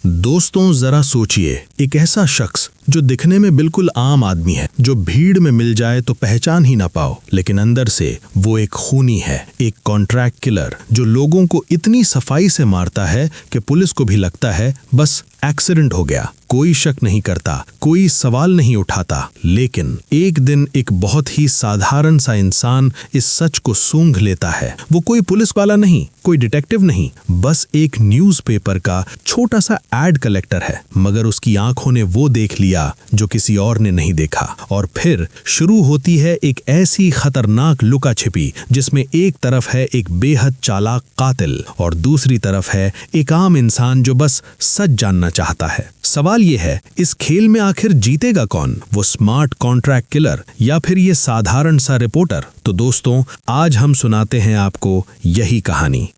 दोस्तों जरा सोचिए, एक ऐसा शख्स जो दिखने में बिल्कुल आम आदमी है, जो भीड़ में मिल जाए तो पहचान ही ना पाओ, लेकिन अंदर से वो एक खूनी है, एक कॉन्ट्रैक्ट किलर जो लोगों को इतनी सफाई से मारता है कि पुलिस को भी लगता है बस एक्सीडेंट हो गया। कोई शक नहीं करता, कोई सवाल नहीं उठाता। लेकिन एक दिन एक बहुत ही साधारण सा इंसान इस सच को सूंघ लेता है। वो कोई पुलिस वाला नहीं, कोई डिटेक्टिव नहीं, बस एक न्यूज़पेपर का छोटा सा एड कलेक्टर है। मगर उसकी आंखों ने वो देख लिया जो किसी और ने नहीं देखा। और फिर शुरू होती है एक ऐसी खतरनाक लुका छिपी, जिसमें एक तरफ है एक बेहद चालाक कातिल और दूसरी तरफ है एक आम इंसान जो बस सच जानना चाहता है। सवाल ये है, इस खेल में आखिर जीतेगा कौन, वो स्मार्ट कॉन्ट्रैक्ट किलर या फिर ये साधारण सा रिपोर्टर? तो दोस्तों, आज हम सुनाते हैं आपको यही कहानी।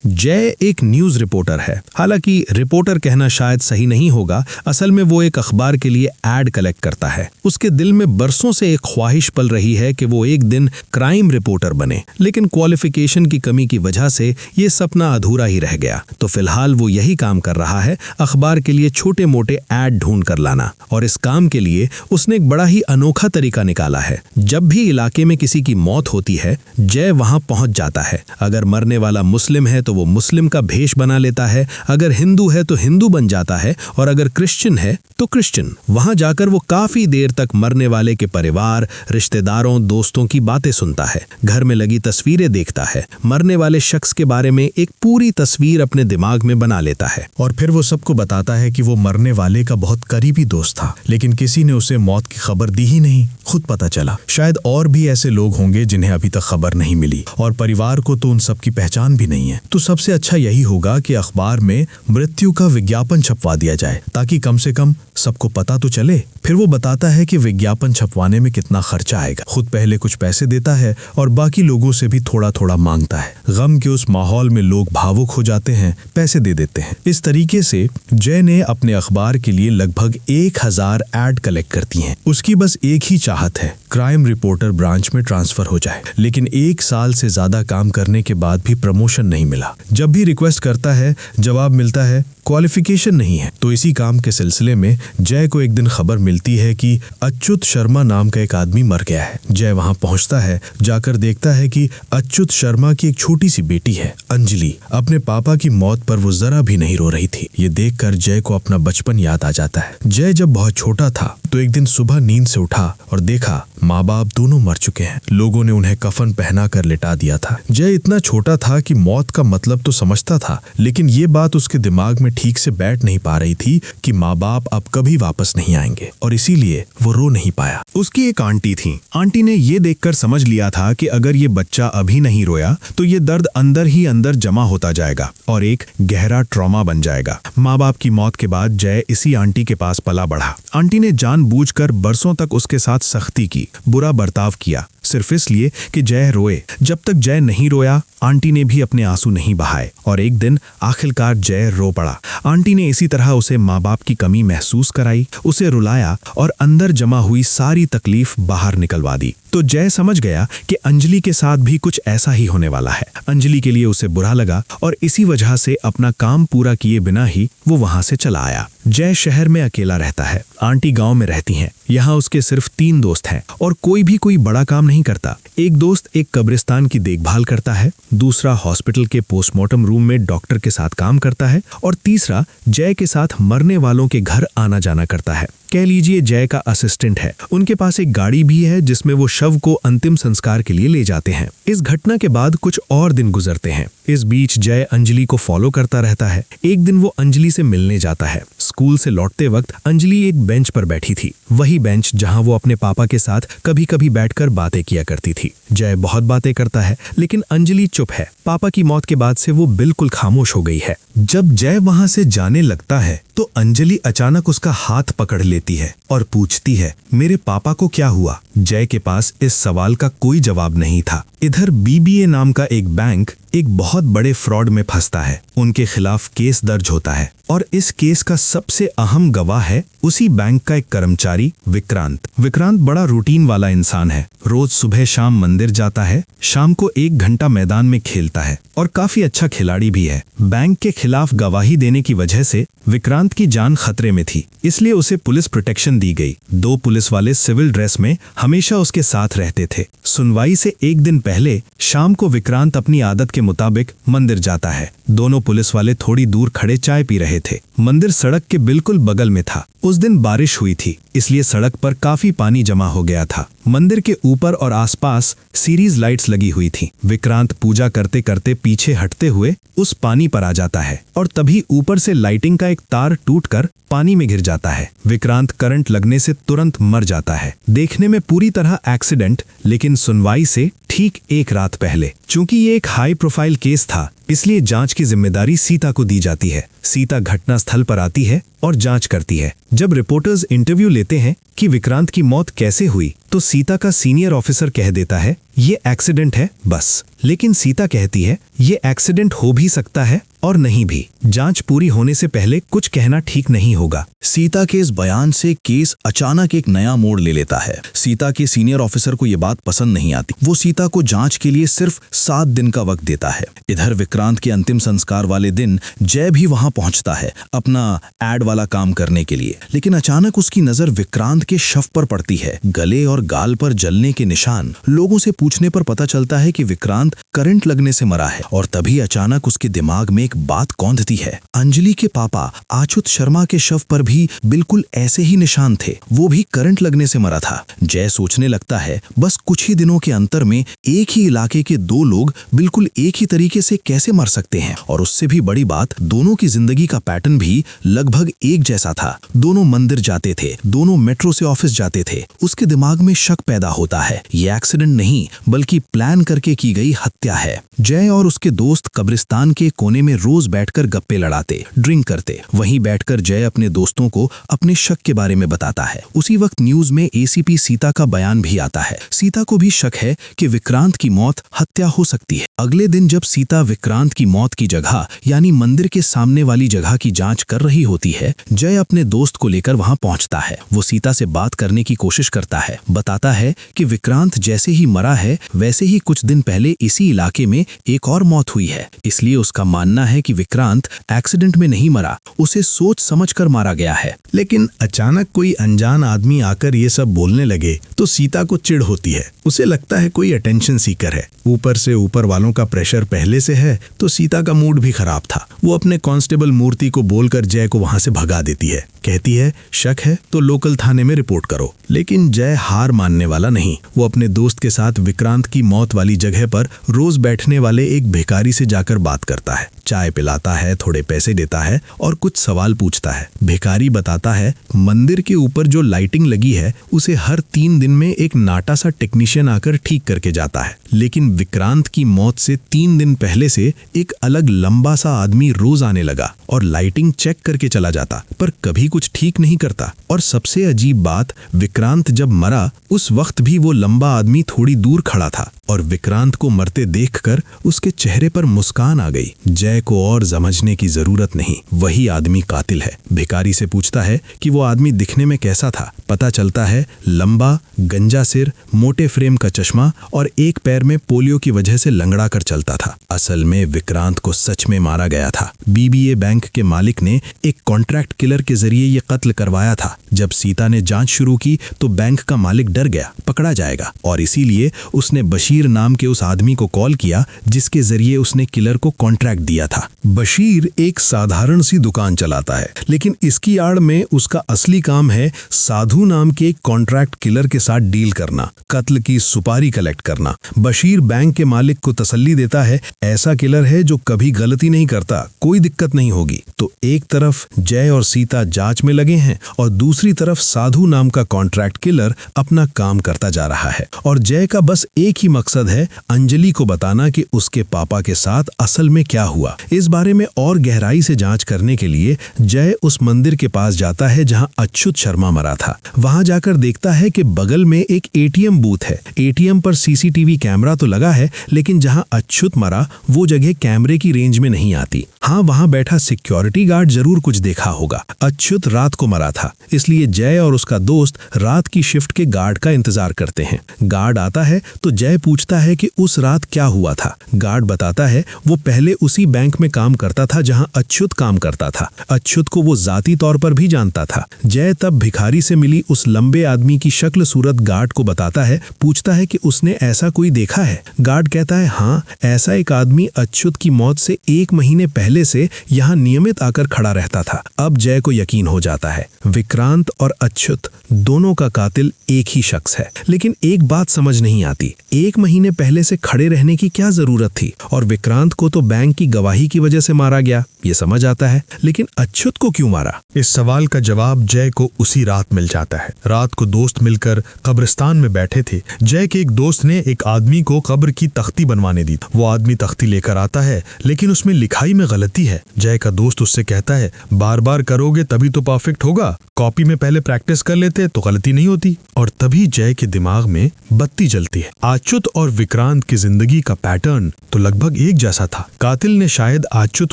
जय एक न्यूज़ रिपोर्टर है। हालांकि रिपोर्टर कहना शायद सही नहीं होगा, असल में वो एक अखबार के लिए एड कलेक्ट करता है। उसके दिल में बरसों से एक ख्वाहिश पल रही है कि वो एक दिन क्राइम रिपोर्टर बने, लेकिन क्वालिफिकेशन की कमी की वजह से ये सपना अधूरा ही रह गया। तो फिलहाल वो यही काम कर रहा है, अखबार के लिए छोटे मोटे एड ढूंढ कर लाना। और इस काम के लिए उसने एक बड़ा ही अनोखा तरीका निकाला है। जब भी इलाके में किसी की मौत होती है, जय वहां पहुंच जाता है। अगर मरने वाला मुस्लिम है तो वो मुस्लिम का भेष बना लेता है, अगर हिंदू है तो हिंदू बन जाता है, और अगर क्रिश्चियन है तो क्रिश्चियन। वहां जाकर वो काफी देर तक मरने वाले के परिवार, रिश्तेदारों, दोस्तों की बातें सुनता है, घर में लगी तस्वीरें देखता है, मरने वाले शख्स के बारे में एक पूरी तस्वीर अपने दिमाग में बना लेता है। और फिर वो सबको बताता है कि वो मरने वाले का बहुत करीबी दोस्त था, लेकिन किसी ने उसे मौत की खबर दी ही नहीं। खुद पता चला शायद और भी ऐसे लोग होंगे जिन्हें अभी तक खबर नहीं मिली, और परिवार को तो उन सब की पहचान भी नहीं है। तो सबसे अच्छा यही होगा कि अखबार में मृत्यु का विज्ञापन छपवा दिया जाए, ताकि कम से कम सबको पता तो चले। फिर वो बताता है कि विज्ञापन छपवाने में कितना खर्चा आएगा। खुद पहले कुछ पैसे देता है और बाकी लोगों से भी थोड़ा थोड़ा मांगता है। गम के उस माहौल में लोग भावुक हो जाते हैं, पैसे दे देते हैं। इस तरीके से जय ने अपने अखबार के लिए लगभग 1000 एड कलेक्ट करती हैं। उसकी बस एक ही चाहत है, क्राइम रिपोर्टर ब्रांच में ट्रांसफर हो जाए। लेकिन 1 साल से ज्यादा काम करने के बाद भी प्रमोशन नहीं मिला। जब भी रिक्वेस्ट करता है, जवाब मिलता है क्वालिफिकेशन नहीं है। तो इसी काम के सिलसिले में जय को एक दिन खबर मिलती है कि अच्युत शर्मा नाम का एक आदमी मर गया है। जय वहां पहुंचता है, जाकर देखता है कि अच्युत शर्मा की एक छोटी सी बेटी है, अंजलि। अपने पापा की मौत पर वो जरा भी नहीं रो रही थी। ये देखकर जय को अपना बचपन याद आ जाता है। जय जब बहुत छोटा था तो एक दिन सुबह नींद से उठा और देखा माँ बाप दोनों मर चुके हैं। लोगों ने उन्हें कफन पहना कर लिटा दिया था। जय इतना छोटा था कि मौत का मतलब तो समझता था, लेकिन ये बात उसके दिमाग में ठीक से बैठ नहीं पा रही थी कि माँ बाप अब कभी वापस नहीं आएंगे, और इसीलिए वो रो नहीं पाया। उसकी एक आंटी थी। आंटी ने ये देखकर समझ लिया था कि अगर ये बच्चा अभी नहीं रोया तो ये दर्द अंदर ही अंदर जमा होता जाएगा और एक गहरा ट्रॉमा बन जाएगा। माँ बाप की मौत के बाद जय इसी आंटी के पास पला बढ़ा। आंटी ने जानबूझकर बरसों तक उसके साथ सख्ती की, बुरा बर्ताव किया, सिर्फ इसलिए कि जय रोए। जब तक जय नहीं रोया, आंटी ने भी अपने आंसू नहीं बहाए, और एक दिन आखिरकार जय रो पड़ा। आंटी ने इसी तरह उसे माँ बाप की कमी महसूस कराई, उसे रुलाया और अंदर जमा हुई सारी तकलीफ बाहर निकलवा दी। तो जय समझ गया कि अंजलि के साथ भी कुछ ऐसा ही होने वाला है। अंजलि के लिए उसे बुरा लगा और इसी वजह से अपना काम पूरा किए बिना ही वो वहां से चला आया। जय शहर में अकेला रहता है, आंटी गांव में रहती हैं। यहाँ उसके सिर्फ 3 दोस्त हैं और कोई भी कोई बड़ा काम नहीं करता। एक दोस्त एक कब्रिस्तान की देखभाल करता है, दूसरा हॉस्पिटल के पोस्टमार्टम रूम में डॉक्टर के साथ काम करता है, और तीसरा जय के साथ मरने वालों के घर आना जाना करता है। कह लीजिए जय का असिस्टेंट है। उनके पास एक गाड़ी भी है जिसमें वो शव को अंतिम संस्कार के लिए ले जाते हैं। इस घटना के बाद कुछ और दिन गुजरते हैं। इस बीच जय अंजलि को फॉलो करता रहता है। एक दिन वो अंजलि से मिलने जाता है। स्कूल से लौटते वक्त अंजलि एक बेंच पर बैठी थी, वही बेंच जहां वो अपने पापा के साथ कभी कभी बैठकर बातें किया करती थी। जय बहुत बातें करता है, लेकिन अंजलि चुप है। पापा की मौत के बाद से वो बिल्कुल खामोश हो गई है। जब जय वहां से जाने लगता है तो अंजलि अचानक उसका हाथ पकड़ लेती है और पूछती है, मेरे पापा को क्या हुआ? जय के पास इस सवाल का कोई जवाब नहीं था। इधर BBA नाम का एक बैंक एक बहुत बड़े फ्रॉड में फंसता है। उनके खिलाफ केस दर्ज होता है। और इस केस का सबसे अहम गवाह है उसी बैंक का एक कर्मचारी विक्रांत। विक्रांत बड़ा रूटीन वाला इंसान है। रोज सुबह शाम मंदिर जाता है, शाम को 1 घंटा मैदान में खेलता है और काफी अच्छा खिलाड़ी भी है। बैंक के खिलाफ गवाही देने की वजह से विक्रांत की जान खतरे में थी, इसलिए उसे पुलिस प्रोटेक्शन दी गई। 2 पुलिस वाले सिविल ड्रेस में हमेशा उसके साथ रहते थे। सुनवाई से 1 दिन पहले शाम को विक्रांत अपनी आदत के मुताबिक मंदिर जाता है। दोनों पुलिस वाले थोड़ी दूर खड़े चाय पी रहे थे। मंदिर सड़क के बिल्कुल बगल में था। उस दिन बारिश हुई थी, इसलिए सड़क पर काफी पानी जमा हो गया था। मंदिर के ऊपर और आसपास सीरीज लाइट्स लगी हुई थी। विक्रांत पूजा करते करते पीछे हटते हुए उस पानी पर आ जाता है और तभी ऊपर से लाइटिंग का एक तार टूटकर पानी में गिर जाता है। विक्रांत करंट लगने से तुरंत मर जाता है। देखने में पूरी तरह एक्सीडेंट, लेकिन सुनवाई से ठीक 1 रात पहले। चूंकि ये एक हाई प्रोफाइल केस था, इसलिए जांच की जिम्मेदारी सीता को दी जाती है। सीता घटनास्थल पर आती है और जांच करती है। जब रिपोर्टर्स इंटरव्यू लेते हैं कि विक्रांत की मौत कैसे हुई, तो सीता का सीनियर ऑफिसर कह देता है ये एक्सीडेंट है बस। लेकिन सीता कहती है ये एक्सीडेंट हो भी सकता है और नहीं भी। जांच पूरी होने से पहले कुछ कहना ठीक नहीं होगा। सीता के इस बयान से केस अचानक एक नया मोड़ ले लेता है। सीता के सीनियर ऑफिसर को ये बात पसंद नहीं आती। वो सीता को जांच के लिए सिर्फ 7 दिन का वक्त देता है। इधर विक्रांत के अंतिम संस्कार वाले दिन जय भी वहां पहुंचता है अपना एड वाला काम करने के लिए। लेकिन अचानक उसकी नजर विक्रांत के शव पर पड़ती है। गले और गाल पर जलने के निशान। लोगों से पूछने पर पता चलता है कि विक्रांत करंट लगने से मरा है। और तभी अचानक उसके दिमाग में एक बात कौंधती है। अंजलि के पापा अच्युत शर्मा के शव पर भी बिल्कुल ऐसे ही निशान थे। वो भी करंट लगने से मरा था। जय सोचने लगता है बस कुछ ही दिनों के अंतर में एक ही इलाके के 2 लोग बिल्कुल एक ही तरीके से कैसे मर सकते हैं। और उससे भी बड़ी बात, दोनों की जिंदगी का पैटर्न भी लगभग एक जैसा था। दोनों मंदिर जाते थे, दोनों मेट्रो से ऑफिस जाते थे। उसके दिमाग में शक पैदा होता है, ये एक्सीडेंट नहीं बल्कि प्लान करके की गई हत्या है। जय और उसके दोस्त कब्रिस्तान के कोने में रोज बैठकर गप्पे लड़ाते, ड्रिंक करते। वहीं बैठकर जय अपने दोस्तों को अपने शक के बारे में बताता है। उसी वक्त न्यूज में एसीपी सीता का बयान भी आता है। सीता को भी शक है कि विक्रांत की मौत हत्या हो सकती है। अगले दिन जब सीता विक्रांत की मौत की जगह यानी मंदिर के सामने वाली जगह की जांच कर रही होती है, जय अपने दोस्त को लेकर वहां पहुंचता है। वो सीता से बात करने की कोशिश करता है। बताता है कि विक्रांत जैसे ही मरा है वैसे ही कुछ दिन पहले इसी इलाके में एक और मौत हुई है। इसलिए उसका मानना है कि विक्रांत एक्सीडेंट में नहीं मरा, उसे सोच समझकर मारा गया है। लेकिन अचानक कोई अनजान आदमी आकर ये सब बोलने लगे तो सीता को चिढ़ होती है। उसे लगता है कोई अटेंशन सीकर है। ऊपर से ऊपर वालों का प्रेशर पहले से है तो सीता का मूड भी खराब था। वो अपने कांस्टेबल मूर्ति को बोलकर जय को वहां से भगा देती है। कहती है शक है तो लोकल थाने में रिपोर्ट करो। लेकिन जय हार मानने वाला नहीं। वो अपने दोस्त के साथ विक्रांत की मौत वाली जगह पर रोज बैठने वाले एक भिखारी से जाकर बात करता है। चाय पिलाता है, थोड़े पैसे देता है और कुछ सवाल पूछता है। भिखारी बताता है मंदिर के ऊपर जो लाइटिंग लगी है उसे हर 3 दिन में एक नाटा सा टेक्नीशियन आकर ठीक करके जाता है। लेकिन विक्रांत की मौत से 3 दिन पहले से एक अलग लंबा सा आदमी रोज आने लगा और लाइटिंग चेक करके चला जाता, पर कभी कुछ ठीक नहीं करता। और सबसे अजीब बात, विक्रांत जब मरा उस वक्त भी वो लंबा आदमी थोड़ी दूर खड़ा था और विक्रांत को मरते देखकर उसके चेहरे पर मुस्कान आ गई। जय को और समझने की जरूरत नहीं, वही आदमी कातिल है। भिखारी से पूछता है कि वो आदमी दिखने में कैसा था। पता चलता है लंबा, गंजा सिर, मोटे फ्रेम का चश्मा और एक पैर में पोलियो की वजह से लंगड़ा कर चलता था। असल में विक्रांत को सच में मारा गया था। बीबीए बैंक के मालिक ने एक कॉन्ट्रैक्ट किलर के जरिए ये कत्ल करवाया था। जब सीता ने जांच शुरू की तो बैंक का मालिक डर गया, पकड़ा जाएगा, और इसीलिए उसने बशीर नाम के उस आदमी को कॉल किया जिसके जरिए उसने किलर को कॉन्ट्रैक्ट दिया था। बशीर एक साधारण सी दुकान चलाता है, लेकिन इसकी आड़ में उसका असली काम है साधु नाम के एक कॉन्ट्रैक्ट किलर के साथ डील करना, कत्ल की सुपारी कलेक्ट करना। बशीर बैंक के मालिक को तसल्ली देता है ऐसा किलर है जो कभी गलती नहीं करता, कोई दिक्कत नहीं होगी। तो एक तरफ जय और सीता जांच में लगे हैं और दूसरी तरफ साधु साधु नाम का कॉन्ट्रैक्ट किलर अपना काम करता जा रहा है और जय का बस एक ही मकसद है, अंजलि को बताना कि उसके पापा के साथ असल में क्या हुआ। इस बारे में और गहराई से जांच करने के लिए जय उस मंदिर के पास जाता है जहां अच्युत शर्मा मरा था। वहां जाकर देखता है कि बगल में एक एटीएम बूथ है। एटीएम पर सीसीटीवी कैमरा तो लगा है, लेकिन जहां अच्युत मरा वो जगह कैमरे की रेंज में नहीं आती। हाँ, वहां बैठा सिक्योरिटी गार्ड जरूर कुछ देखा होगा। अच्युत रात को मरा था, इसलिए जय और उसका दोस्त रात की शिफ्ट के गार्ड का इंतजार करते हैं। गार्ड आता है तो जय पूछता है कि उस रात क्या हुआ था। गार्ड बताता है वो पहले उसी बैंक में काम करता था जहां अच्युत काम करता था। अच्युत को वो जाती तौर पर भी जानता था। जय तब भिखारी से मिली उस लंबे आदमी की शक्ल सूरत गार्ड को बताता है, पूछता है कि उसने ऐसा कोई देखा है। गार्ड कहता है हाँ, ऐसा एक आदमी अच्युत की मौत से 1 महीने पहले से यहाँ नियमित आकर खड़ा रहता था। अब जय को यकीन हो जाता है, विक्रांत और अच्युत दोनों का कातिल एक ही शख्स है। लेकिन एक बात समझ नहीं आती, 1 महीने पहले से खड़े रहने की क्या जरूरत थी? और विक्रांत को तो बैंक की गवाही की वजह से मारा गया, ये समझ आता है, लेकिन अच्युत को क्यों मारा? इस सवाल का जवाब जय को उसी रात मिल जाता है। रात को दोस्त मिलकर कब्रिस्तान में बैठे थे। जय के एक दोस्त ने एक आदमी को कब्र की तख्ती बनवाने दी। वो आदमी तख्ती लेकर आता है, लेकिन उसमें लिखाई में गलती है। जय का दोस्त उससे कहता है, बार बार करोगे तभी तो परफेक्ट होगा, कॉपी में पहले प्रैक्टिस कर लेते तो गलती नहीं होती। और तभी जय के दिमाग में बत्ती जलती है। अच्युत और विक्रांत की जिंदगी का पैटर्न तो लगभग एक जैसा था। कातिल ने शायद अच्युत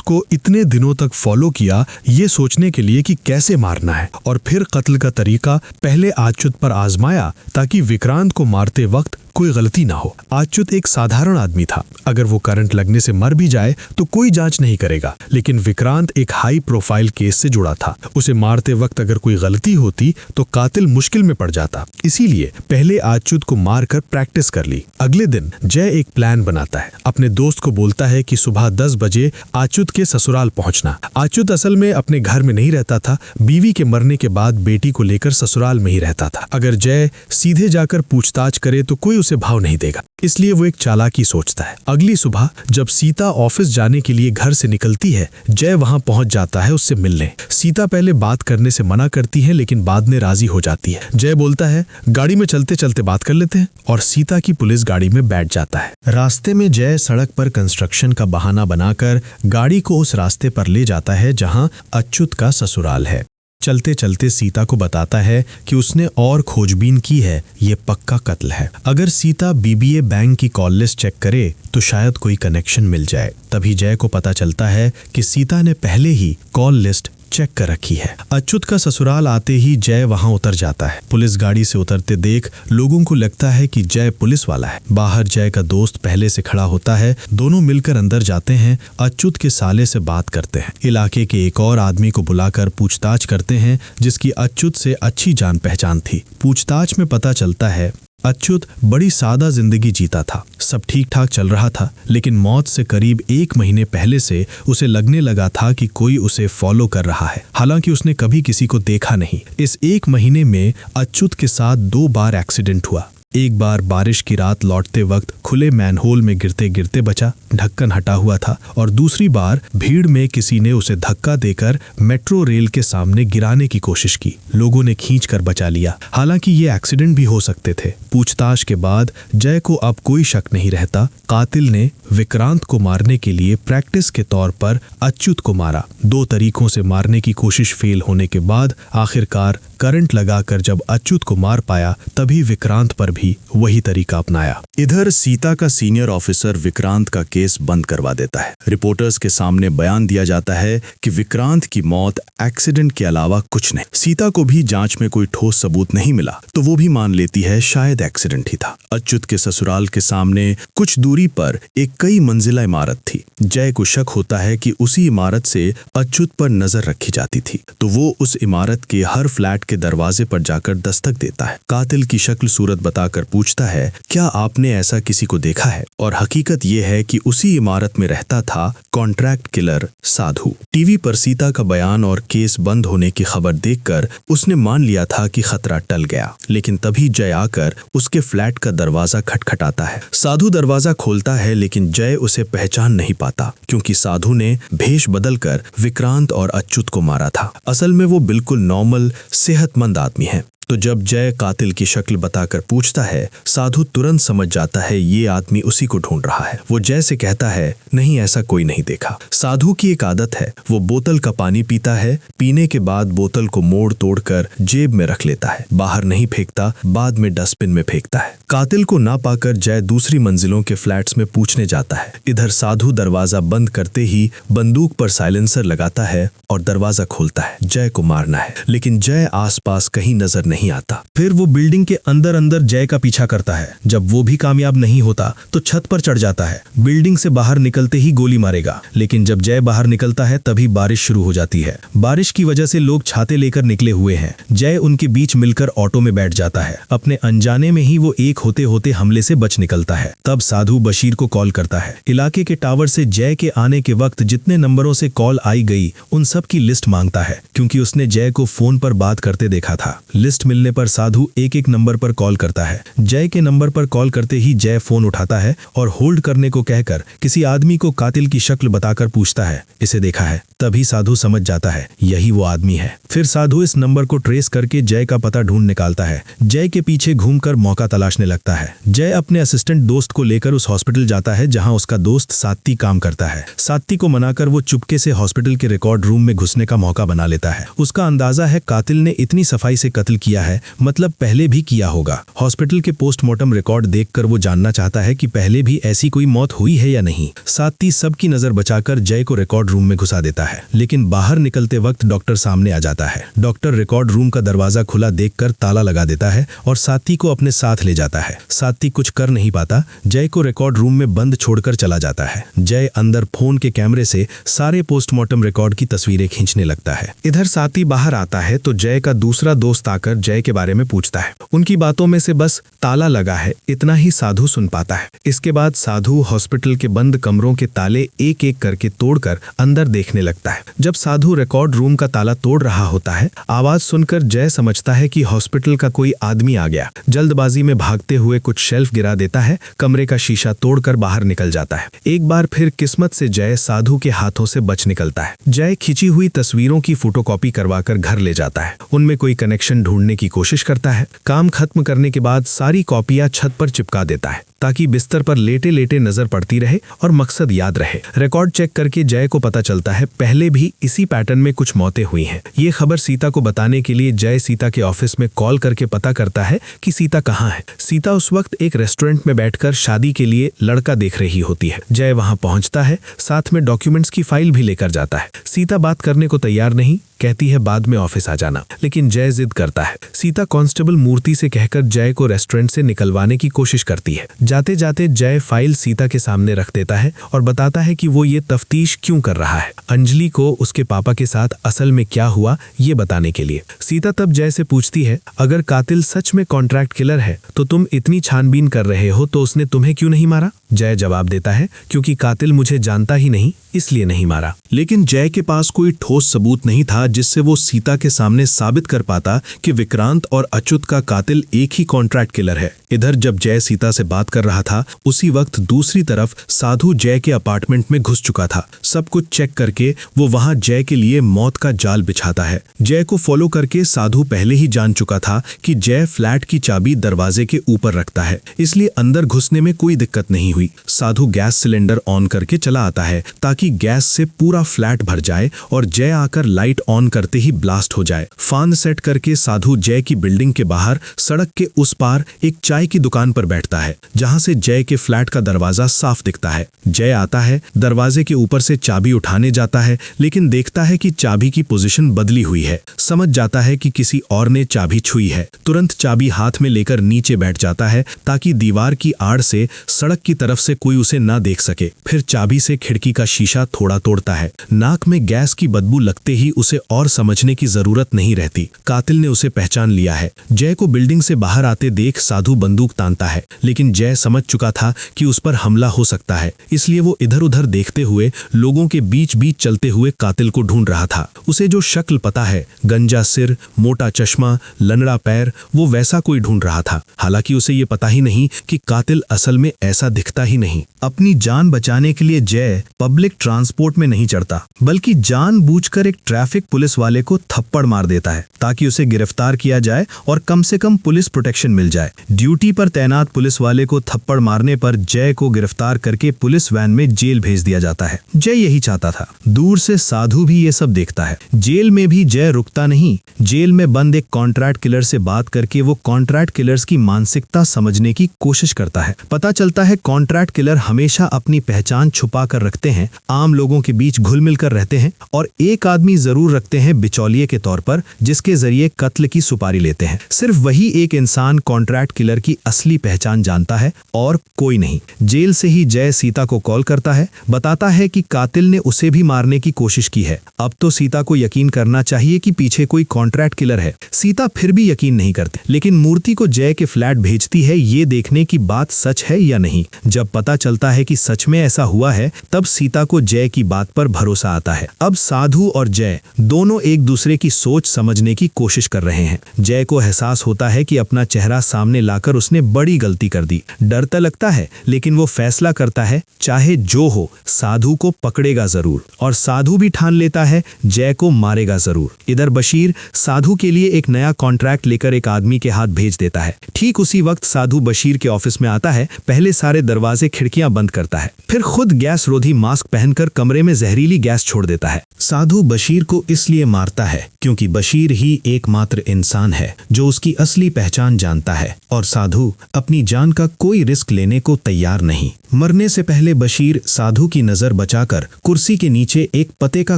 को इतने दिनों तक फॉलो किया ये सोचने के लिए कि कैसे मारना है, और फिर कत्ल का तरीका पहले अच्युत पर आजमाया ताकि विक्रांत को मारते वक्त कोई गलती ना हो। अच्युत एक साधारण आदमी था, अगर वो करंट लगने से मर भी जाए तो कोई जांच नहीं करेगा। लेकिन विक्रांत एक हाई प्रोफाइल केस से जुड़ा था। उसे मारते वक्त अगर कोई गलती होती तो कातिल मुश्किल में पड़ जाता। इसीलिए पहले अच्युत को मारकर प्रैक्टिस कर ली। अगले दिन जय एक प्लान बनाता है। अपने दोस्त को बोलता है कि सुबह 10 बजे अच्युत के ससुराल पहुंचना। अच्युत असल में अपने घर में नहीं रहता था, बीवी के मरने के बाद बेटी को लेकर ससुराल में ही रहता था। अगर जय सीधे जाकर पूछताछ करे तो कोई उसे भाव नहीं देगा, इसलिए वो एक चालाकी सोचता है। अगली सुबह जब सीता ऑफिस जाने के लिए घर से निकलती है, जय वहां पहुंच जाता है उससे मिलने। सीता पहले बात करने से मना करती है, लेकिन बाद में राजी हो जाती है। जय बोलता है गाड़ी में चलते चलते बात कर लेते हैं, और सीता की पुलिस गाड़ी में बैठ जाता है। रास्ते में जय सड़क पर कंस्ट्रक्शन का बहाना बनाकर गाड़ी को उस रास्ते पर ले जाता है जहां अच्युत का ससुराल है। चलते चलते सीता को बताता है कि उसने और खोजबीन की है, ये पक्का कत्ल है। अगर सीता बीबीए बैंक की कॉल लिस्ट चेक करे तो शायद कोई कनेक्शन मिल जाए। तभी जय को पता चलता है कि सीता ने पहले ही कॉल लिस्ट चेक कर रखी है। अच्युत का ससुराल आते ही जय वहां उतर जाता है। पुलिस गाड़ी से उतरते देख लोगों को लगता है कि जय पुलिस वाला है। बाहर जय का दोस्त पहले से खड़ा होता है। दोनों मिलकर अंदर जाते हैं। अच्युत के साले से बात करते हैं। इलाके के एक और आदमी को बुलाकर पूछताछ करते हैं, जिसकी अच्युत से अच्छी जान पहचान थी। पूछताछ में पता चलता है अच्युत बड़ी सादा जिंदगी जीता था, सब ठीक ठाक चल रहा था, लेकिन मौत से करीब 1 महीने पहले से उसे लगने लगा था कि कोई उसे फॉलो कर रहा है। हालांकि उसने कभी किसी को देखा नहीं। इस 1 महीने में अच्युत के साथ 2 बार एक्सीडेंट हुआ। एक बार बारिश की रात लौटते वक्त खुले मैनहोल में गिरते गिरते बचा, ढक्कन हटा हुआ था, और दूसरी बार भीड़ में किसी ने उसे धक्का देकर मेट्रो रेल के सामने गिराने की कोशिश की। लोगों ने खींचकर बचा लिया। हालांकि ये एक्सीडेंट भी हो सकते थे। पूछताछ के बाद जय को अब कोई शक नहीं रहता, कातिल ने विक्रांत को मारने के लिए प्रैक्टिस के तौर पर अच्युत को मारा। 2 तरीकों से मारने की कोशिश फेल होने के बाद आखिरकार करंट लगाकर जब अच्युत को मार पाया, तभी विक्रांत पर भी वही तरीका अपनाया। इधर सीता का सीनियर ऑफिसर विक्रांत का केस बंद करवा देता है। रिपोर्टर्स के सामने बयान दिया जाता है कि विक्रांत की मौत एक्सीडेंट के अलावा कुछ नहीं। सीता को भी जांच में कोई ठोस सबूत नहीं मिला, तो वो भी मान लेती है शायद एक्सीडेंट ही था। अच्युत के ससुराल के सामने कुछ दूरी पर एक कई मंजिला इमारत थी। जय को शक होता है कि उसी इमारत से अच्युत पर नजर रखी जाती थी, तो वो उस इमारत के हर फ्लैट के दरवाजे पर जाकर दस्तक देता है। कातिल की शक्ल सूरत बताकर पूछता है, क्या आपने ऐसा किसी को देखा है? और हकीकत ये है कि उसी इमारत में रहता था कॉन्ट्रैक्ट किलर साधु। टीवी पर सीता का बयान और केस बंद होने की खबर देखकर उसने मान लिया था कि खतरा टल गया, लेकिन तभी जय आकर उसके फ्लैट का दरवाजा खटखटाता है। साधु दरवाजा खोलता है, लेकिन जय उसे पहचान नहीं पाता, क्योंकि साधु ने भेष बदलकर विक्रांत और अच्युत को मारा था। असल में वो बिल्कुल नॉर्मल सेहतमंद आदमी है। तो जब जय कातिल की शक्ल बताकर पूछता है, साधु तुरंत समझ जाता है ये आदमी उसी को ढूंढ रहा है। वो जय से कहता है, नहीं, ऐसा कोई नहीं देखा। साधु की एक आदत है, वो बोतल का पानी पीता है, पीने के बाद बोतल को मोड़ तोड़ कर जेब में रख लेता है, बाहर नहीं फेंकता, बाद में डस्टबिन में फेंकता है। कातिल को ना पाकर जय दूसरी मंजिलों के फ्लैट्स में पूछने जाता है। इधर साधु दरवाजा बंद करते ही बंदूक पर साइलेंसर लगाता है और दरवाजा खोलता है। जय को मारना है, लेकिन जय आसपास कहीं नजर नहीं आता। फिर वो बिल्डिंग के अंदर अंदर जय का पीछा करता है। जब वो भी कामयाब नहीं होता तो छत पर चढ़ जाता है। बिल्डिंग से बाहर निकलते ही गोली मारेगा, लेकिन जब जय बाहर निकलता है तभी बारिश शुरू हो जाती है। बारिश की वजह से लोग छाते लेकर निकले हुए हैं। जय उनके बीच मिलकर ऑटो में बैठ जाता है। अपने अनजाने में ही वो एक होते होते हमले से बच निकलता है। तब साधु बशीर को कॉल करता है। इलाके के टावर से जय के आने के वक्त जितने नंबरों से कॉल आई गई उन सब की लिस्ट मांगता है, क्योंकि उसने जय को फोन पर बात करते देखा था। लिस्ट मिलने पर साधु एक एक नंबर पर कॉल करता है। जय के नंबर पर कॉल करते ही जय फोन उठाता है और होल्ड करने को कहकर किसी आदमी को कातिल की शक्ल बताकर पूछता है, इसे देखा है? तभी साधु समझ जाता है यही वो आदमी है। फिर साधु इस नंबर को ट्रेस करके जय का पता ढूंढ निकालता है। जय के पीछे घूमकर मौका तलाशने लगता है। जय अपने असिस्टेंट दोस्त को लेकर उस हॉस्पिटल जाता है जहां उसका दोस्त सात्ती काम करता है। सात्ती को मनाकर वो चुपके से हॉस्पिटल के रिकॉर्ड रूम में घुसने का मौका बना लेता है। उसका अंदाजा है कातिल ने इतनी सफाई से कत्ल किया है, मतलब पहले भी किया होगा। हॉस्पिटल के पोस्टमार्टम रिकॉर्ड देखकर वो जानना चाहता है कि पहले भी ऐसी कोई मौत हुई है या नहीं। सात्ती सबकी नजर बचाकर जय को रिकॉर्ड रूम में घुसा देता है, लेकिन बाहर निकलते वक्त डॉक्टर सामने आ जाता है। डॉक्टर रिकॉर्ड रूम का दरवाजा खुला देखकर ताला लगा देता है और सात्ती को अपने साथ ले जाता है। सात्ती कुछ कर नहीं पाता, जय को रिकॉर्ड रूम में बंद छोड़कर चला जाता है। जय अंदर फोन के कैमरे से सारे पोस्टमार्टम रिकॉर्ड की तस्वीरें खींचने लगता है। इधर सात्ती बाहर आता है तो जय का दूसरा दोस्त आकर जय के बारे में पूछता है। उनकी बातों में से बस ताला लगा है इतना ही साधु सुन पाता है। इसके बाद साधु हॉस्पिटल के बंद कमरों के ताले एक एक करके तोड़कर अंदर देखने लगता है। जब साधु रिकॉर्ड रूम का ताला तोड़ रहा होता है, आवाज सुनकर जय समझता है कि हॉस्पिटल का कोई आदमी आ गया। जल्दबाजी में भागते हुए कुछ शेल्फ गिरा देता है, कमरे का शीशा तोड़कर बाहर निकल जाता है। एक बार फिर किस्मत से जय साधु के हाथों से बच निकलता है। जय खिंची हुई तस्वीरों की फोटोकॉपी करवाकर घर ले जाता है। उनमें कोई कनेक्शन ढूंढने की कोशिश करता है। काम खत्म करने के बाद सारी कॉपियां छत पर चिपका देता है ताकि बिस्तर पर लेटे लेटे नजर पड़ती रहे और मकसद याद रहे। रिकॉर्ड चेक करके जय को पता चलता है पहले भी इसी पैटर्न में कुछ मौतें हुई हैं। ये खबर सीता को बताने के लिए जय सीता के ऑफिस में कॉल करके पता करता है कि सीता कहाँ है। सीता उस वक्त एक रेस्टोरेंट में बैठकर शादी के लिए लड़का देख रही होती है। जय वहां पहुंचता है, साथ में डॉक्यूमेंट्स की फाइल भी लेकर जाता है। सीता बात करने को तैयार नहीं, कहती है बाद में ऑफिस आ जाना, लेकिन जय जिद करता है। सीता कांस्टेबल मूर्ति से कहकर जय को रेस्टोरेंट से निकलवाने की कोशिश करती है। जाते जाते जय फाइल सीता के सामने रख देता है और बताता है कि वो ये तफ्तीश क्यों कर रहा है, अंजलि को उसके पापा के साथ असल में क्या हुआ ये बताने के लिए। सीता तब जय से पूछती है, अगर कातिल सच में कॉन्ट्रैक्ट किलर है तो तुम इतनी छानबीन कर रहे हो तो उसने तुम्हें क्यों नहीं मारा? जय जवाब देता है, क्योंकि कातिल मुझे जानता ही नहीं इसलिए नहीं मारा। लेकिन जय के पास कोई ठोस सबूत नहीं था जिससे वो सीता के सामने साबित कर पाता कि विक्रांत और अच्युत का कातिल एक ही कॉन्ट्रैक्ट किलर है। इधर जब जय सीता से बात कर रहा था, उसी वक्त दूसरी तरफ साधु जय के अपार्टमेंट में घुस चुका था। सब कुछ चेक करके वो वहां जय के लिए मौत का जाल बिछाता है। जय को फॉलो करके साधु पहले ही जान चुका था कि जय फ्लैट की चाबी दरवाजे के ऊपर रखता है, इसलिए अंदर घुसने में कोई दिक्कत नहीं हुई। साधु गैस सिलेंडर ऑन करके चला आता है ताकि गैस से पूरा फ्लैट भर जाए और जय आकर लाइट ऑन करते ही ब्लास्ट हो जाए। फान सेट करके साधु जय की बिल्डिंग के बाहर सड़क के उस पार एक चाय की दुकान पर बैठता है, जहां से जय के फ्लैट का दरवाजा साफ दिखता है। जय आता है, दरवाजे के ऊपर से चाबी उठाने जाता है, लेकिन देखता है कि चाबी की पोजीशन बदली हुई है। समझ जाता है कि किसी और ने चाबी छुई है। तुरंत चाबी हाथ में लेकर नीचे बैठ जाता है ताकि दीवार की आड़ से सड़क की तरफ से कोई उसे ना देख सके। फिर चाबी से खिड़की का शीशा थोड़ा तोड़ता है। नाक में गैस की बदबू लगते ही उसे और समझने की जरूरत नहीं रहती, कातिल ने उसे पहचान लिया है। जय को बिल्डिंग से बाहर आते देख साधु बंदूक तानता है, लेकिन जय समझ चुका था कि उस पर हमला हो सकता है, इसलिए वो इधर उधर देखते हुए लोगों के बीच बीच चलते हुए कातिल को ढूंढ रहा था। उसे जो शक्ल पता पता है, गंजा सिर, मोटा चश्मा, लंगड़ा पैर, वो वैसा कोई ढूंढ रहा था। हालांकि उसे ये पता ही नहीं कि कातिल असल में ऐसा दिखता ही नहीं। अपनी जान बचाने के लिए जय पब्लिक ट्रांसपोर्ट में नहीं चढ़ता, बल्कि जानबूझकर एक ट्रैफिक पुलिस वाले को थप्पड़ मार देता है ताकि उसे गिरफ्तार किया जाए और कम से कम पुलिस प्रोटेक्शन मिल जाए। ड्यूटी पर तैनात पुलिस वाले को थप्पड़ मारने पर जय को गिरफ्तार करके पुलिस वैन में जेल भेज दिया जाता है। जय यही चाहता था। दूर से साधु भी ये सब देखता है। जेल में भी जय रुकता नहीं। जेल में बंद एक कॉन्ट्रैक्ट किलर से बात करके वो कॉन्ट्रैक्ट किलर्स की मानसिकता समझने की कोशिश करता है। पता चलता है कॉन्ट्रैक्ट किलर हमेशा अपनी पहचान छुपा कर रखते हैं, आम लोगों के बीच घुल मिल कर रहते हैं और एक आदमी जरूर रखते हैं बिचौलिए के तौर पर, जिसके जरिए कत्ल की सुपारी लेते हैं। सिर्फ वही एक इंसान कॉन्ट्रैक्ट किलर की असली पहचान जानता है और कोई नहीं। जेल से ही जय सीता को कॉल करता है, बताता है कि कातिल ने उसे भी मारने की कोशिश की है। अब तो सीता को यकीन करना चाहिए कि पीछे कोई कॉन्ट्रैक्ट किलर है। सीता फिर भी यकीन नहीं करती, लेकिन मूर्ति को जय के फ्लैट भेजती है ये देखने की बात सच है या नहीं। जब पता चलता है कि सच में ऐसा हुआ है, तब सीता को जय की बात पर भरोसा आता है। अब साधु और जय दोनों एक दूसरे की सोच समझने की कोशिश कर रहे हैं। जय को एहसास होता है कि अपना चेहरा सामने लाकर उसने बड़ी गलती कर दी। डर तो लगता है, लेकिन वो फैसला करता है चाहे जो हो साधु को पकड़ेगा जरूर, और साधु भी ठान लेता है जय को मारेगा जरूर। इधर बशीर साधु के लिए एक नया कॉन्ट्रैक्ट लेकर एक आदमी के हाथ भेज देता है। ठीक उसी वक्त साधु बशीर के ऑफिस में आता है। पहले सारे दरवाजे खिड़कियां बंद करता है, फिर खुद गैस रोधी मास्क पहनकर कमरे में जहरीली गैस छोड़ देता है। साधु बशीर को इसलिए मारता है क्योंकि बशीर ही एकमात्र इंसान है जो उसकी असली पहचान जानता है, और साधु अपनी जान का कोई रिस्क लेने को तैयार नहीं। मरने से पहले बशीर साधु की नजर बचाकर कुर्सी के नीचे एक पते का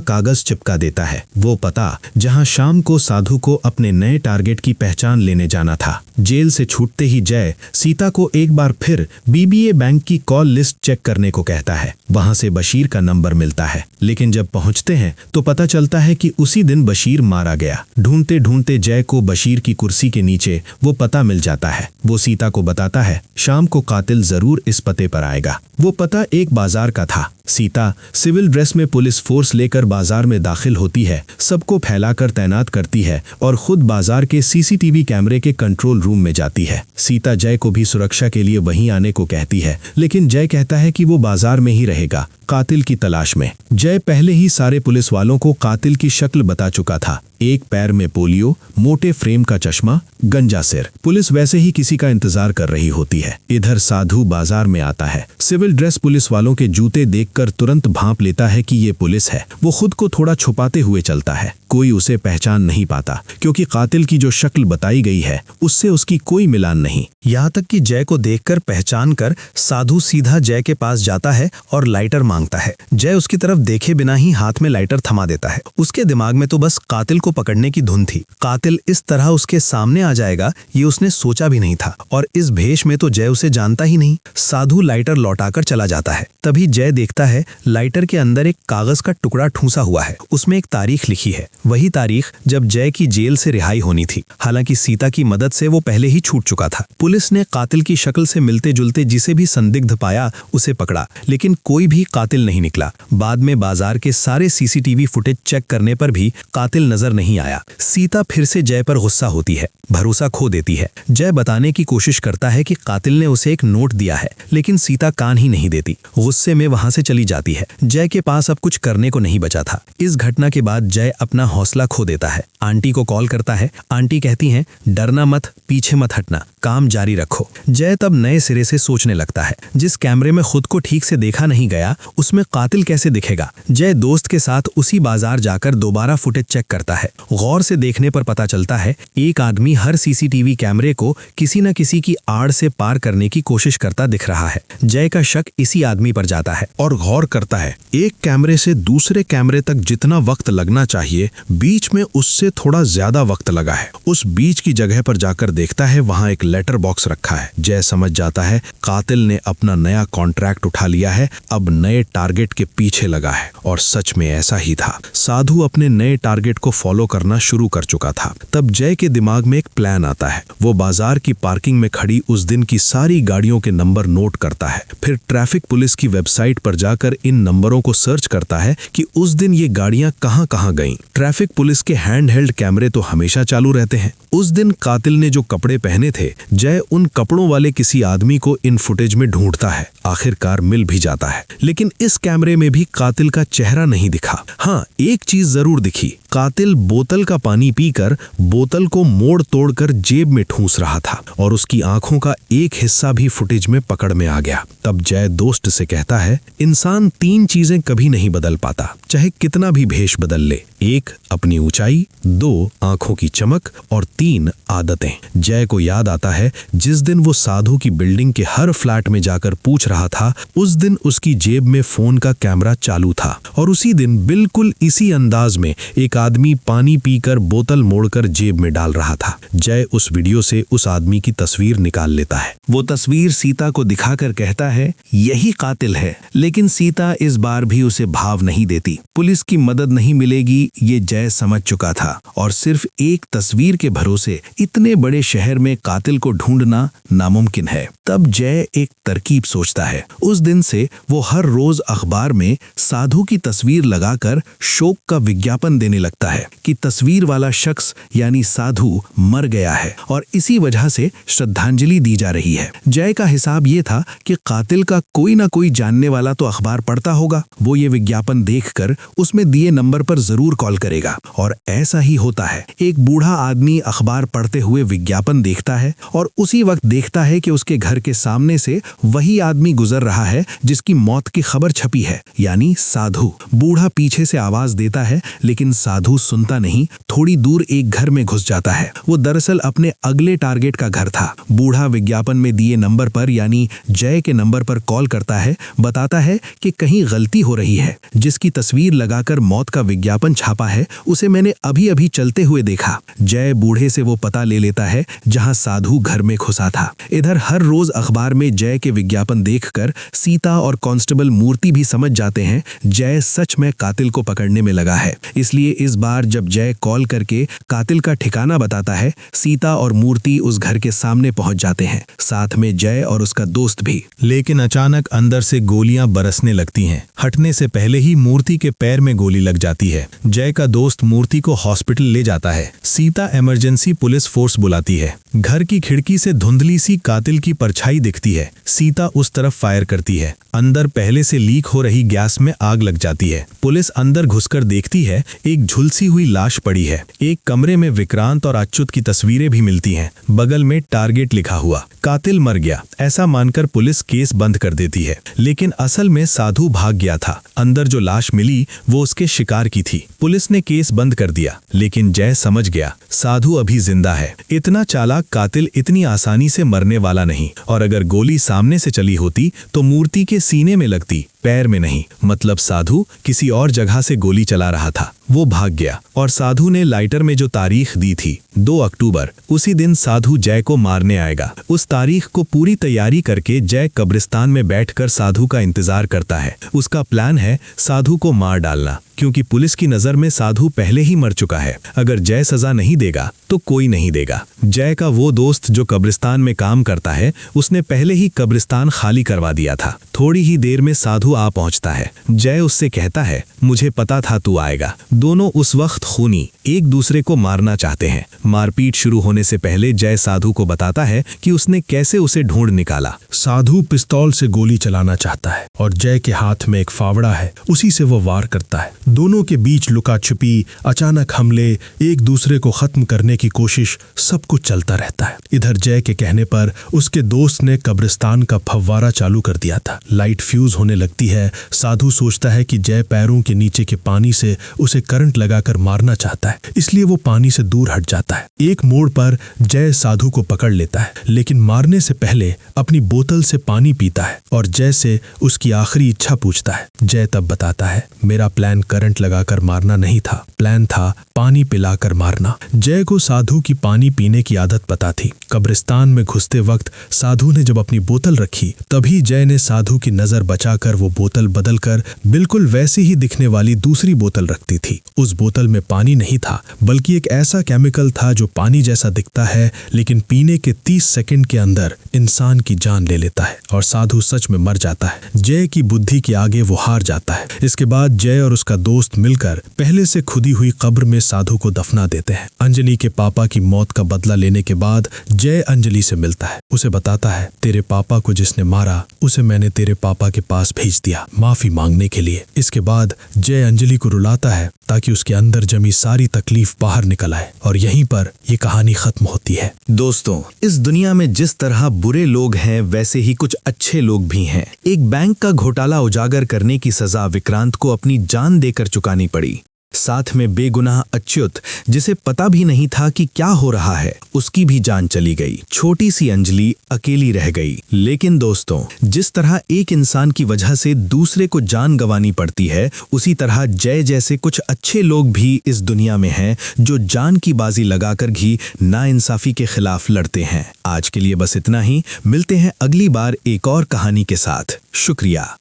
कागज चिपका देता है। वो पता जहां शाम को साधु को अपने नए टारगेट की पहचान लेने जाना था। जेल से छूटते ही जय सीता को एक बार फिर BBA बैंक की कॉल लिस्ट चेक करने को कहता है। वहां से बशीर का नंबर मिलता है, लेकिन जब पहुंचते हैं तो पता चलता है कि उसी दिन बशीर मारा गया। ढूंढते ढूंढते जय को बशीर की कुर्सी के नीचे वो पता मिल जाता है। वो सीता को बताता है शाम को कातिल जरूर इस पते पर आएगा। वो पता एक बाजार का था। सीता सिविल ड्रेस में पुलिस फोर्स लेकर बाजार में दाखिल होती है, सबको फैलाकर तैनात करती है और खुद बाजार के CCTV कैमरे के कंट्रोल रूम में जाती है। सीता जय को भी सुरक्षा के लिए वहीं आने को कहती है, लेकिन जय कहता है कि वो बाजार में ही रहेगा कातिल की तलाश में। जय पहले ही सारे पुलिस वालों को कातिल की शक्ल बता चुका था। एक पैर में पोलियो, मोटे फ्रेम का चश्मा, गंजा सिर। पुलिस वैसे ही किसी का इंतजार कर रही होती है। इधर साधु बाजार में आता है। सिविल ड्रेस पुलिस वालों के जूते देखकर तुरंत भांप लेता है कि ये पुलिस है। वो खुद को थोड़ा छुपाते हुए चलता है। कोई उसे पहचान नहीं पाता क्योंकि कातिल की जो शक्ल बताई गई है उससे उसकी कोई मिलान नहीं। यहाँ तक कि जय को देखकर पहचान कर साधु सीधा जय के पास जाता है और लाइटर मांगता है। जय उसकी तरफ देखे बिना ही हाथ में लाइटर थमा देता है। उसके दिमाग में तो बस कातिल को पकड़ने की धुन थी। कातिल इस तरह उसके सामने आ जाएगा ये उसने सोचा भी नहीं था, और इस भेष में तो जय उसे जानता ही नहीं। साधु लाइटर लौटाकर चला जाता है। तभी जय देखता है लाइटर के अंदर एक कागज का टुकड़ा ठूंसा हुआ है। उसमें एक तारीख लिखी है, वही तारीख जब जय की जेल से रिहाई होनी थी। हालांकि सीता की मदद से वो पहले ही छूट चुका था। पुलिस ने कातिल की शक्ल से मिलते जुलते जिसे भी संदिग्ध पाया उसे पकड़ा, लेकिन कोई भी कातिल नहीं निकला। बाद में बाजार के सारे CCTV फुटेज चेक करने पर भी कातिल नजर नहीं आया। सीता फिर से जय पर गुस्सा होती है, भरोसा खो देती है। जय बताने की कोशिश करता है कि कातिल ने उसे एक नोट दिया है, लेकिन सीता कान ही नहीं देती। गुस्से में वहां से चली जाती है। जय के पास अब कुछ करने को नहीं बचा था। इस घटना के बाद जय अपना हौसला खो देता है। आंटी को कॉल करता है। आंटी कहती हैं डरना मत, पीछे मत हटना, काम जारी रखो। जय तब नए सिरे से सोचने लगता है, जिस कैमरे में खुद को ठीक से देखा नहीं गया उसमें कातिल कैसे दिखेगा। जय दोस्त के साथ उसी बाजार जाकर दोबारा फुटेज चेक करता है। गौर से देखने पर पता चलता है एक आदमी हर CCTV कैमरे को किसी न किसी की आड़ से पार करने की कोशिश करता दिख रहा है। जय का शक इसी आदमी पर जाता है और गौर करता है एक कैमरे से दूसरे कैमरे तक जितना वक्त लगना चाहिए बीच में उससे मुझे थोड़ा ज्यादा वक्त लगा है। उस बीच की जगह पर जाकर देखता है वहां एक लेटर बॉक्स रखा है। जय समझ जाता है कातिल ने अपना नया कॉन्ट्रैक्ट उठा लिया है, अब नए टारगेट के पीछे लगा है। और सच में ऐसा ही था। साधु अपने नए टारगेट को फॉलो करना शुरू कर चुका था। तब जय के दिमाग में एक प्लान आता है। वो बाजार की पार्किंग में खड़ी उस दिन की सारी गाड़ियों के नंबर नोट करता है। फिर ट्रैफिक पुलिस की वेबसाइट पर जाकर इन नंबरों को सर्च करता है कि उस दिन ये गाड़ियां कहां गईं। ट्रैफिक पुलिस के हैंड हेल्ड कैमरे तो हमेशा चालू रहते हैं। उस दिन कातिल ने जो कपड़े पहने थे, जय उन कपड़ों वाले किसी आदमी को इन फुटेज में ढूंढता है। आखिरकार मिल भी जाता है, लेकिन इस कैमरे में भी कातिल का चेहरा नहीं दिखा। हाँ, एक चीज जरूर दिखी। कातिल बोतल का पानी पीकर बोतल को मोड़ तोड़कर जेब में ठूंस रहा था और उसकी आंखों का एक हिस्सा भी फुटेज में पकड़ में आ गया। तब जय दोस्त से कहता है, इंसान 3 चीजें कभी नहीं बदल पाता, चाहे कितना भी भेष बदल ले। 1 अपनी ऊंचाई, 2 आंखों की चमक और 3 आदतें। जय को याद आता है जिस दिन वो साधु की बिल्डिंग के हर फ्लैट में जाकर पूछ रहा था, उस दिन उसकी जेब में फोन का कैमरा चालू था और उसी दिन बिल्कुल इसी अंदाज में एक आदमी पानी पीकर बोतल मोड़कर जेब में डाल रहा था। जय उस वीडियो से उस आदमी की तस्वीर निकाल लेता है। वो तस्वीर सीता को दिखाकर कहता है, यही कातिल है। लेकिन सीता इस बार भी उसे भाव नहीं देती। पुलिस की मदद नहीं मिलेगी ये जय समझ चुका था और सिर्फ एक तस्वीर के भरोसे इतने बड़े शहर में कातिल को ढूंढना नामुमकिन है। तब जय एक तरकीब सोचता है। उस दिन से वो हर रोज अखबार में साधु की तस्वीर लगाकर शोक का विज्ञापन देने लगता है कि तस्वीर वाला शख्स यानी साधु मर गया है और इसी वजह से श्रद्धांजलि दी जा रही है। जय का हिसाब ये था कि कातिल का कोई ना कोई जानने वाला तो अखबार पढ़ता होगा। वो ये विज्ञापन देखकर उसमें दिए नंबर पर जरूर कॉल करेगा और ऐसा ही होता है। एक बूढ़ा आदमी अखबार पढ़ते हुए विज्ञापन देखता है और उसी वक्त देखता है कि उसके घर के सामने से वही आदमी गुजर रहा है जिसकी मौत की खबर छपी है, यानी साधु। बूढ़ा पीछे से आवाज देता है लेकिन साधु सुनता नहीं। थोड़ी दूर एक घर में घुस जाता है। वो दरअसल अपने अगले टारगेट का घर था। बूढ़ा विज्ञापन में दिए नंबर पर यानी जय के नंबर पर कॉल करता है, बताता है कि कहीं गलती हो रही है। जिसकी तस्वीर लगाकर मौत का विज्ञापन छापा है उसे मैंने अभी अभी चलते हुए देखा। जय बूढ़े से वो पता ले लेता है जहां साधु घर में घुसा था। इधर हर रोज अखबार में जय के विज्ञापन देखकर सीता और कांस्टेबल मूर्ति भी समझ जाते हैं जय सच में कातिल को पकड़ने में लगा है। इसलिए इस बार जब जय कॉल करके कातिल का ठिकाना बताता है, सीता और मूर्ति उस घर के सामने पहुंच जाते हैं, साथ में जय और उसका दोस्त भी। लेकिन अचानक अंदर से गोलियां बरसने लगती हैं। हटने से पहले ही मूर्ति के पैर में गोली लग जाती है। जय का दोस्त मूर्ति को हॉस्पिटल ले जाता है। सीता इमरजेंसी पुलिस फोर्स बुलाती है। घर की खिड़की से धुंधली सी कातिल की परछाई दिखती है। सीता उस तरफ फायर करती है। अंदर पहले से लीक हो रही गैस में आग लग जाती है। पुलिस अंदर घुसकर देखती है एक झुलसी हुई लाश पड़ी है। एक कमरे में विक्रांत और अच्युत की तस्वीरें भी मिलती हैं। बगल में टारगेट लिखा हुआ। कातिल मर गया ऐसा मानकर पुलिस केस बंद कर देती है, लेकिन असल में साधु भाग गया था। अंदर जो लाश मिली वो उसके शिकार की थी। पुलिस ने केस बंद कर दिया, लेकिन जय समझ गया साधु अभी जिंदा है। इतना चालाक कातिल इतनी आसानी से मरने वाला नहीं, और अगर गोली सामने से चली होती तो मूर्ति के सीने में लगती, पैर में नहीं। मतलब साधु किसी और जगह से गोली चला रहा था। वो भाग गया और साधु ने लाइटर में जो तारीख दी थी 2 अक्टूबर, उसी दिन साधु जय को मारने आएगा। उस तारीख को पूरी तैयारी करके जय कब्रिस्तान में बैठकर साधु का इंतजार करता है। उसका प्लान है साधु को मार डालना, क्योंकि पुलिस की नजर में साधु पहले ही मर चुका है। अगर जय सजा नहीं देगा तो कोई नहीं देगा। जय का वो दोस्त जो कब्रिस्तान में काम करता है, उसने पहले ही कब्रिस्तान खाली करवा दिया था। थोड़ी ही देर में साधु आ पहुंचता है। जय उससे कहता है, मुझे पता था तू आएगा। दोनों उस वक्त खूनी एक दूसरे को मारना चाहते हैं। मारपीट शुरू होने से पहले जय साधु को बताता है कि उसने कैसे उसे ढूंढ निकाला। साधु पिस्तौल से गोली चलाना चाहता है और जय के हाथ में एक फावड़ा है, उसी से वो वार करता है। दोनों के बीच लुका छिपी, अचानक हमले, एक दूसरे को खत्म करने की कोशिश, सब कुछ चलता रहता है। इधर जय के कहने पर उसके दोस्त ने कब्रिस्तान का फव्वारा चालू कर दिया था। लाइट फ्यूज होने लगती है। साधु सोचता है कि जय पैरों के नीचे के पानी से उसे करंट लगाकर मारना चाहता है, इसलिए वो पानी से दूर हट जाता है। एक मोड़ पर जय साधु को पकड़ लेता है, लेकिन मारने से पहले अपनी बोतल से पानी पीता है और जय से उसकी आखिरी इच्छा पूछता है। जय तब बताता है, मेरा प्लान करंट लगाकर मारना नहीं था, प्लान था पानी पिलाकर मारना। जय को साधु की पानी पीने की आदत पता थी। कब्रिस्तान में घुसते वक्त साधु ने जब अपनी बोतल रखी, तभी जय ने साधु की नजर बचाकर वो बोतल बदलकर बिल्कुल वैसी ही दिखने वाली दूसरी बोतल रखती थी। उस बोतल में पानी नहीं था, बल्कि एक ऐसा केमिकल था जो पानी जैसा दिखता है, लेकिन पीने के 30 सेकंड के अंदर इंसान की जान ले लेता है और साधु सच में मर जाता है। जय की बुद्धि के आगे वो हार जाता है। इसके बाद जय और उसका दोस्त मिलकर पहले से खुदी हुई कब्र में साधु को दफना देते हैं। अंजलि के पापा की मौत का बदला लेने के बाद जय अंजलि से मिलता है। उसे बताता है, तेरे पापा को जिसने मारा उसे मैंने तेरे पापा के पास भेज दिया माफी मांगने के लिए। इसके बाद जय अंजलि को रुलाता है ताकि उसके अंदर जमी सारी तकलीफ बाहर निकल आए, और यहीं पर ये कहानी खत्म होती है। दोस्तों, इस दुनिया में जिस तरह बुरे लोग हैं वैसे ही कुछ अच्छे लोग भी हैं। एक बैंक का घोटाला उजागर करने की सजा विक्रांत को अपनी जान देकर चुकानी पड़ी। साथ में बेगुनाह अच्युत, जिसे पता भी नहीं था कि क्या हो रहा है, उसकी भी जान चली गई। छोटी सी अंजलि अकेली रह गई। लेकिन दोस्तों, जिस तरह एक इंसान की वजह से दूसरे को जान गंवानी पड़ती है, उसी तरह जय जैसे कुछ अच्छे लोग भी इस दुनिया में हैं जो जान की बाजी लगाकर भी नाइंसाफी के खिलाफ लड़ते हैं। आज के लिए बस इतना ही। मिलते हैं अगली बार एक और कहानी के साथ। शुक्रिया।